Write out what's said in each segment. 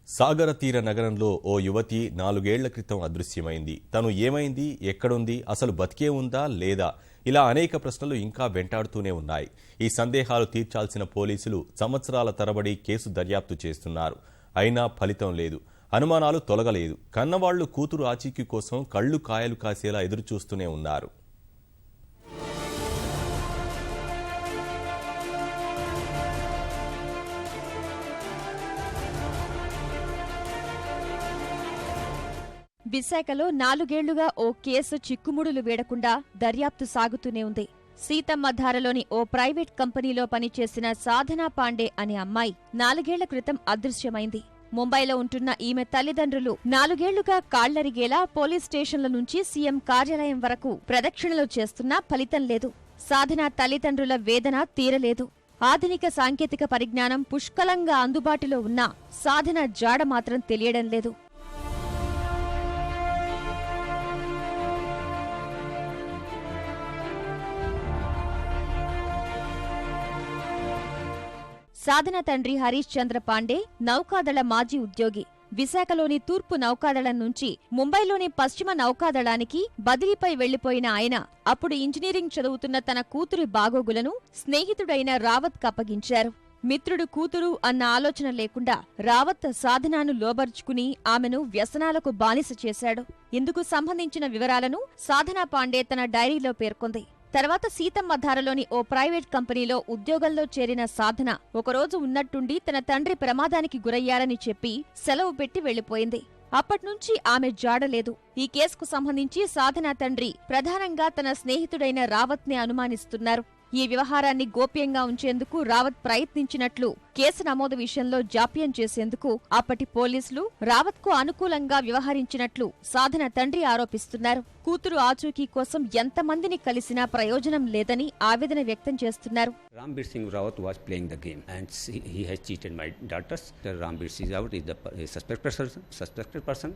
సాగర తీర నగరంలో ఓ యువతి 4 ఏళ్ల క్రితం అదృశ్యమైంది. తను ఏమైంది, ఎక్కడుంది, అసలు బతికే ఉందా లేదా, ఇలా అనేక ప్రశ్నలు ఇంకా వెంటాడుతూనే ఉన్నాయి. ఈ సందేహాలు తీర్చాల్సిన పోలీసులు సంవత్సరాల తరబడి కేసు దర్యాప్తు చేస్తున్నారు. అయినా ఫలితం లేదు. అనుమానాలు తొలగలేదు. కన్నవాళ్లు కూతురు ఆచూకీ కోసం కళ్లు కాయలు కాసేలా ఎదురుచూస్తూనే ఉన్నారు. విశాఖలో 4 ఏళ్లుగా ఓ కేసు చిక్కుముడులు వీడకుండా దర్యాప్తు సాగుతూనే ఉంది. సీతమ్మ ధారలోని ఓ ప్రైవేట్ కంపెనీలో పనిచేసిన సాధనా పాండే అనే అమ్మాయి 4 ఏళ్ల క్రితం అదృశ్యమైంది. ముంబైలో ఉంటున్న ఈమె తల్లిదండ్రులు 4 ఏళ్లుగా కాళ్లరిగేలా పోలీస్ స్టేషన్ల నుంచి సీఎం కార్యాలయం వరకు ప్రదక్షిణలు చేస్తున్నా ఫలితం లేదు. సాధనా తల్లిదండ్రుల వేదన తీరలేదు. ఆధునిక సాంకేతిక పరిజ్ఞానం పుష్కలంగా అందుబాటులో ఉన్నా సాధన జాడ మాత్రం తెలియడం లేదు. సాధన తండ్రి హరీష్ చంద్ర పాండే నౌకాదళ మాజీ ఉద్యోగి. విశాఖలోని తూర్పు నౌకాదళం నుంచి ముంబైలోని పశ్చిమ నౌకాదళానికి బదిలీపై వెళ్లిపోయిన ఆయన అప్పుడు ఇంజనీరింగ్ చదువుతున్న తన కూతురి బాగోగులను స్నేహితుడైన రావత్ కప్పగించారు. మిత్రుడు కూతురు అన్న ఆలోచన లేకుండా రావత్ సాధనాను లోబర్చుకుని ఆమెను వ్యసనాలకు బానిస చేశాడు. ఇందుకు సంబంధించిన వివరాలను సాధనా పాండే తన డైరీలో పేర్కొంది. తర్వాత సీతమ్మ ధారలోని ఓ ప్రైవేట్ కంపెనీలో ఉద్యోగంలో చేరిన సాధన ఒకరోజు ఉన్నట్టుండి తన తండ్రి ప్రమాదానికి గురయ్యారని చెప్పి సెలవు పెట్టి వెళ్లిపోయింది. అప్పట్నుంచి ఆమె జాడలేదు. ఈ కేసుకు సంబంధించి సాధన తండ్రి ప్రధానంగా తన స్నేహితుడైన రావత్నే అనుమానిస్తున్నారు. ఈ వ్యవహారాన్ని గోప్యంగా ఉంచేందుకు రావత్ ప్రయత్నించినట్లు కేసు నమోదు విషయంలో జాప్యం చేసేందుకు అప్పటి పోలీసులు రావత్కు అనుకూలంగా వ్యవహరించినట్లు సాధన తండ్రి ఆరోపిస్తున్నారు. కూతురు ఆచూకీ కోసం ఎంతమందిని కలిసినా ప్రయోజనం లేదని ఆవేదన వ్యక్తం చేస్తున్నారు. Rambir Singh Rawat was playing the game and he has cheated my daughters. Rambir Singh Rawat is the suspected person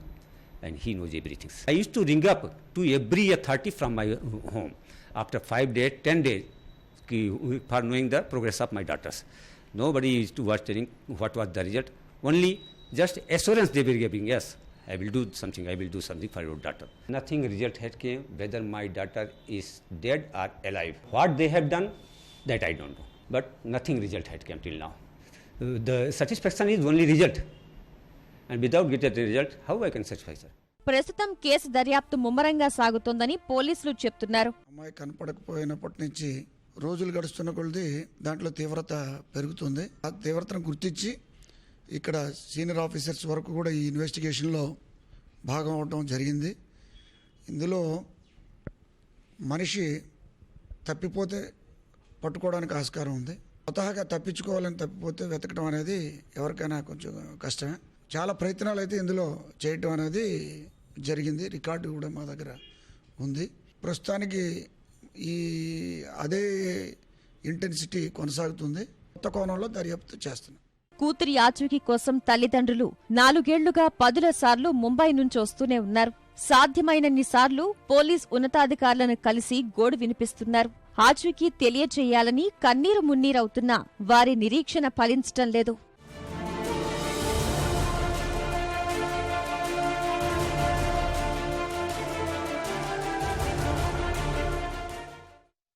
and he knows everything. I used to ring up to every authority from my home after 5 days, 10 days for knowing the progress of my daughters. Nobody was telling what was the result. Only just assurance they were giving. Yes, I will do something for your daughter. Nothing result had came whether my daughter is dead or alive. What they have done, that I don't know. But nothing result had come till now. The satisfaction is only result. And without getting the result, how I can satisfy her? ప్రస్తుతం case దర్యాప్తు ముమ్మరంగా సాగుతోందని పోలీసులు చెప్తున్నారు. అమ్మాయి కనపడకపోయినప్పటి నుంచి రోజులు గడుస్తున్న కొద్దీ దాంట్లో తీవ్రత పెరుగుతుంది. ఆ తీవ్రతను గుర్తించి ఇక్కడ సీనియర్ ఆఫీసర్స్ వరకు కూడా ఈ ఇన్వెస్టిగేషన్లో భాగం అవడం జరిగింది. ఇందులో మనిషి తప్పిపోతే పట్టుకోవడానికి ఆస్కారం ఉంది. స్వతహాగా తప్పించుకోవాలని తప్పిపోతే వెతకడం అనేది ఎవరికైనా కొంచెం కష్టమే. చాలా ప్రయత్నాలు అయితే ఇందులో చేయటం అనేది జరిగింది. రికార్డు కూడా మా దగ్గర ఉంది. ప్రస్తుతానికి అదే ఇంటెన్సిటీ కొనసాగుతుంది. కొత్త కోణంలో దర్యాప్తు చేస్తున్నాం. కూతురి ఆచూకీ కోసం తల్లిదండ్రులు 4 ఏళ్లుగా 10 సార్లు ముంబై నుంచి వస్తూనే ఉన్నారు. సాధ్యమైనన్ని సార్లు పోలీస్ ఉన్నతాధికారులను కలిసి గోడు వినిపిస్తున్నారు. ఆచూకీ తెలియచేయాలని కన్నీరు మున్నీరవుతున్నా వారి నిరీక్షణ ఫలించటం లేదు.